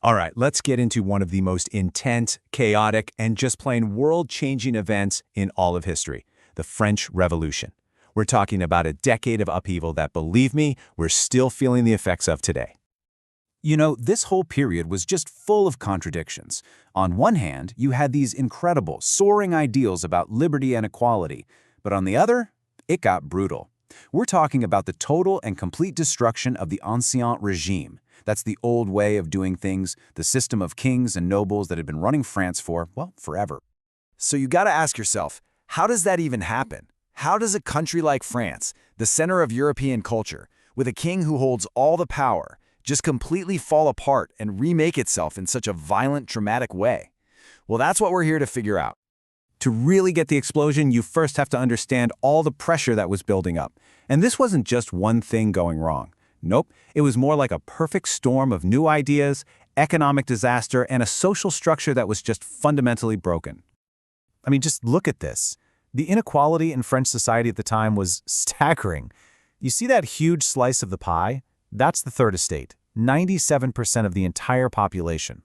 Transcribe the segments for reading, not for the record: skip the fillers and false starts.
All right, let's get into one of the most intense, chaotic, and just plain world-changing events in all of history, the French Revolution. We're talking about a decade of upheaval that, believe me, we're still feeling the effects of today. You know, this whole period was just full of contradictions. On one hand, you had these incredible, soaring ideals about liberty and equality, but on the other, it got brutal. We're talking about the total and complete destruction of the Ancien regime. That's the old way of doing things, the system of kings and nobles that had been running France for, well, forever. So you gotta ask yourself, how does that even happen? How does a country like France, the center of European culture, with a king who holds all the power, just completely fall apart and remake itself in such a violent, dramatic way? Well, that's what we're here to figure out. To really get the explosion, you first have to understand all the pressure that was building up. And this wasn't just one thing going wrong. Nope, it was more like a perfect storm of new ideas, economic disaster, and a social structure that was just fundamentally broken. I mean, just look at this. The inequality in French society at the time was staggering. You see that huge slice of the pie? That's the third estate, 97% of the entire population.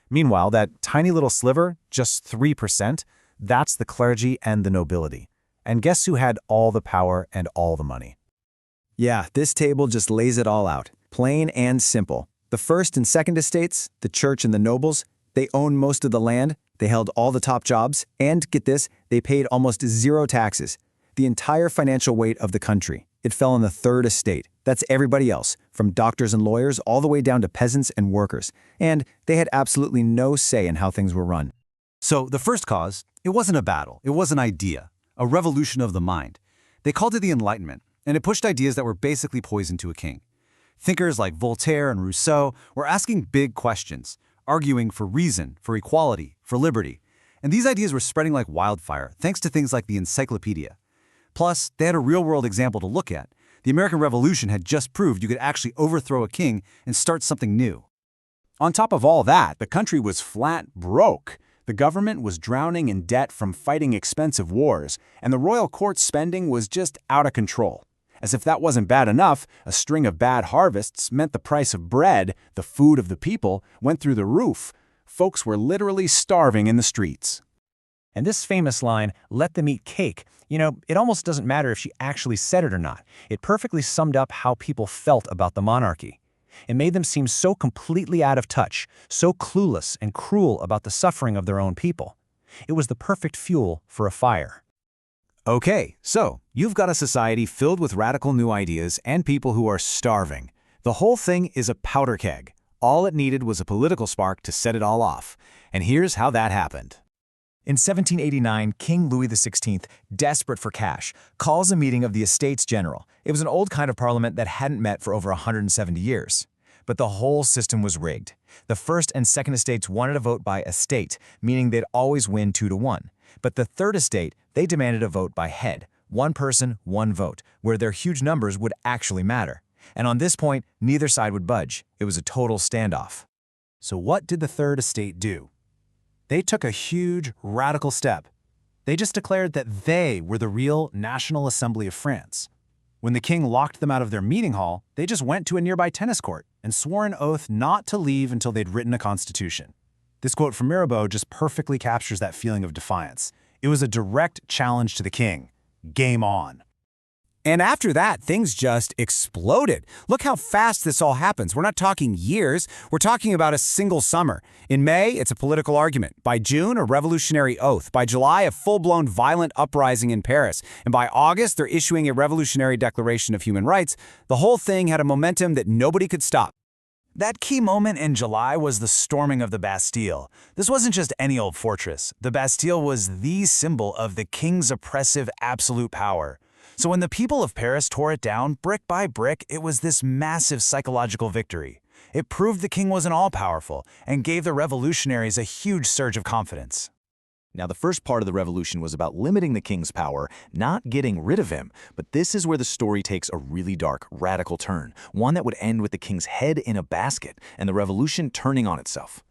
Meanwhile, that tiny little sliver, just 3%, that's the clergy and the nobility. And guess who had all the power and all the money? Yeah, this table just lays it all out, plain and simple. The first and second estates, the church and the nobles, they owned most of the land, they held all the top jobs, and get this, they paid almost zero taxes. The entire financial weight of the country, it fell on the third estate. That's everybody else, from doctors and lawyers all the way down to peasants and workers. And they had absolutely no say in how things were run. So the first cause, it wasn't a battle, it was an idea, a revolution of the mind. They called it the Enlightenment, and it pushed ideas that were basically poison to a king. Thinkers like Voltaire and Rousseau were asking big questions, arguing for reason, for equality, for liberty. And these ideas were spreading like wildfire, thanks to things like the encyclopedia. Plus, they had a real-world example to look at. The American Revolution had just proved you could actually overthrow a king and start something new. On top of all that, the country was flat broke. The government was drowning in debt from fighting expensive wars, and the royal court's spending was just out of control. As if that wasn't bad enough, a string of bad harvests meant the price of bread, the food of the people, went through the roof. Folks were literally starving in the streets. And this famous line, "let them eat cake," it almost doesn't matter if she actually said it or not. It perfectly summed up how people felt about the monarchy. It made them seem so completely out of touch, so clueless and cruel about the suffering of their own people. It was the perfect fuel for a fire. Okay, so you've got a society filled with radical new ideas and people who are starving. The whole thing is a powder keg. All it needed was a political spark to set it all off. And here's how that happened. In 1789, King Louis XVI, desperate for cash, calls a meeting of the Estates General. It was an old kind of parliament that hadn't met for over 170 years. But the whole system was rigged. The first and second estates wanted a vote by estate, meaning they'd always win 2-1. But the third estate, they demanded a vote by head, one person, one vote, where their huge numbers would actually matter. And on this point, neither side would budge. It was a total standoff. So what did the third estate do? They took a huge, radical step. They just declared that they were the real National Assembly of France. When the king locked them out of their meeting hall, they just went to a nearby tennis court and swore an oath not to leave until they'd written a constitution. This quote from Mirabeau just perfectly captures that feeling of defiance. It was a direct challenge to the king. Game on. And after that, things just exploded. Look how fast this all happens. We're not talking years. We're talking about a single summer. In May, it's a political argument. By June, a revolutionary oath. By July, a full-blown violent uprising in Paris. And by August, they're issuing a revolutionary declaration of human rights. The whole thing had a momentum that nobody could stop. That key moment in July was the storming of the Bastille. This wasn't just any old fortress. The Bastille was the symbol of the king's oppressive absolute power. So when the people of Paris tore it down, brick by brick, it was this massive psychological victory. It proved the king wasn't all-powerful and gave the revolutionaries a huge surge of confidence. Now, the first part of the revolution was about limiting the king's power, not getting rid of him. But this is where the story takes a really dark, radical turn, one that would end with the king's head in a basket and the revolution turning on itself.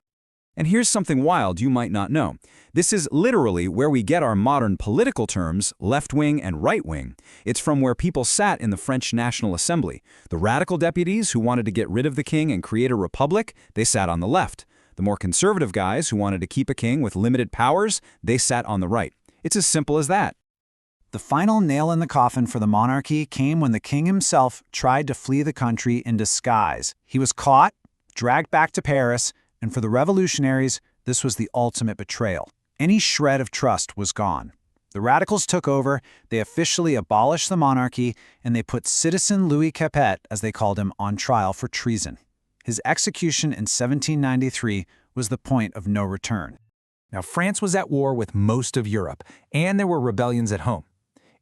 And here's something wild you might not know. This is literally where we get our modern political terms, left-wing and right-wing. It's from where people sat in the French National Assembly. The radical deputies who wanted to get rid of the king and create a republic, they sat on the left. The more conservative guys who wanted to keep a king with limited powers, they sat on the right. It's as simple as that. The final nail in the coffin for the monarchy came when the king himself tried to flee the country in disguise. He was caught, dragged back to Paris, and for the revolutionaries, this was the ultimate betrayal. Any shred of trust was gone. The radicals took over, they officially abolished the monarchy, and they put citizen Louis Capet, as they called him, on trial for treason. His execution in 1793 was the point of no return. Now, France was at war with most of Europe, and there were rebellions at home.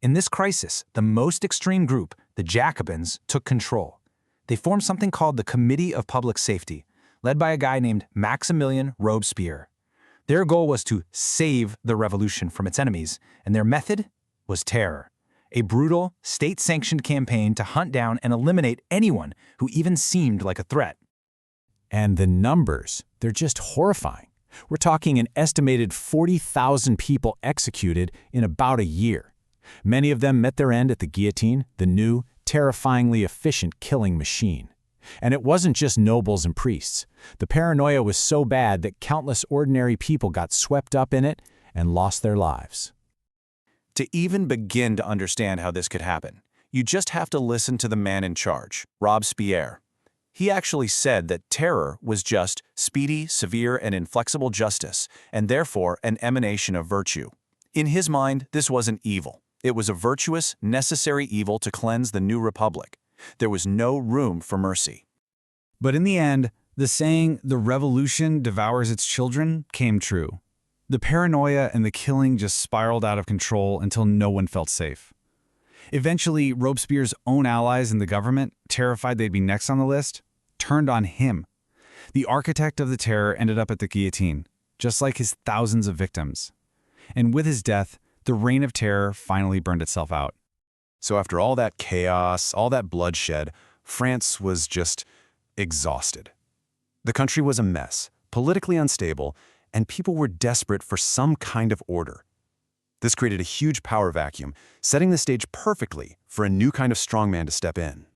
In this crisis, the most extreme group, the Jacobins, took control. They formed something called the Committee of Public Safety, led by a guy named Maximilien Robespierre. Their goal was to save the revolution from its enemies, and their method was terror. A brutal, state-sanctioned campaign to hunt down and eliminate anyone who even seemed like a threat. And the numbers, they're just horrifying. We're talking an estimated 40,000 people executed in about a year. Many of them met their end at the guillotine, the new, terrifyingly efficient killing machine. And it wasn't just nobles and priests. The paranoia was so bad that countless ordinary people got swept up in it and lost their lives. To even begin to understand how this could happen, you just have to listen to the man in charge, Robespierre. He actually said that terror was just speedy, severe, and inflexible justice, and therefore an emanation of virtue. In his mind, this wasn't evil. It was a virtuous, necessary evil to cleanse the new republic. There was no room for mercy. But in the end, the saying, "the revolution devours its children," came true. The paranoia and the killing just spiraled out of control until no one felt safe. Eventually, Robespierre's own allies in the government, terrified they'd be next on the list, turned on him. The architect of the terror ended up at the guillotine, just like his thousands of victims. And with his death, the reign of terror finally burned itself out. So after all that chaos, all that bloodshed, France was just exhausted. The country was a mess, politically unstable, and people were desperate for some kind of order. This created a huge power vacuum, setting the stage perfectly for a new kind of strongman to step in.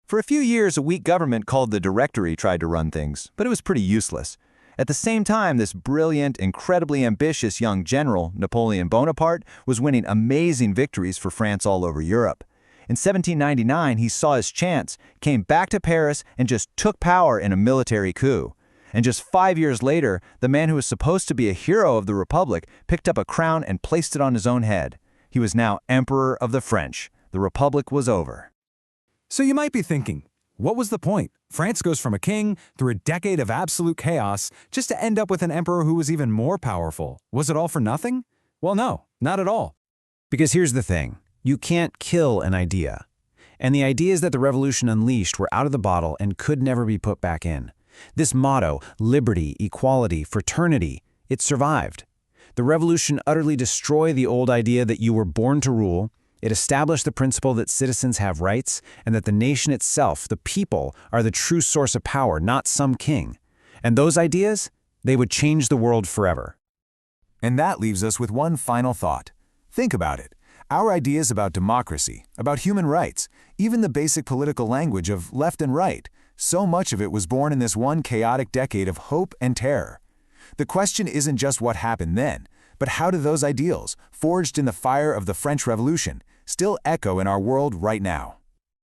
For a few years, a weak government called the Directory tried to run things, but it was pretty useless. At the same time, this brilliant, incredibly ambitious young general, Napoleon Bonaparte, was winning amazing victories for France all over Europe. In 1799, he saw his chance, came back to Paris, and just took power in a military coup. And just 5 years later, the man who was supposed to be a hero of the Republic picked up a crown and placed it on his own head. He was now Emperor of the French. The Republic was over. So you might be thinking, what was the point? France goes from a king through a decade of absolute chaos just to end up with an emperor who was even more powerful. Was it all for nothing? Well, no, not at all. Because here's the thing. You can't kill an idea. And the ideas that the revolution unleashed were out of the bottle and could never be put back in. This motto, liberty, equality, fraternity, it survived. The revolution utterly destroyed the old idea that you were born to rule. It established the principle that citizens have rights and that the nation itself, the people, are the true source of power, not some king. And those ideas, they would change the world forever. And that leaves us with one final thought. Think about it. Our ideas about democracy, about human rights, even the basic political language of left and right, so much of it was born in this one chaotic decade of hope and terror. The question isn't just what happened then, but how do those ideals, forged in the fire of the French Revolution, still echo in our world right now?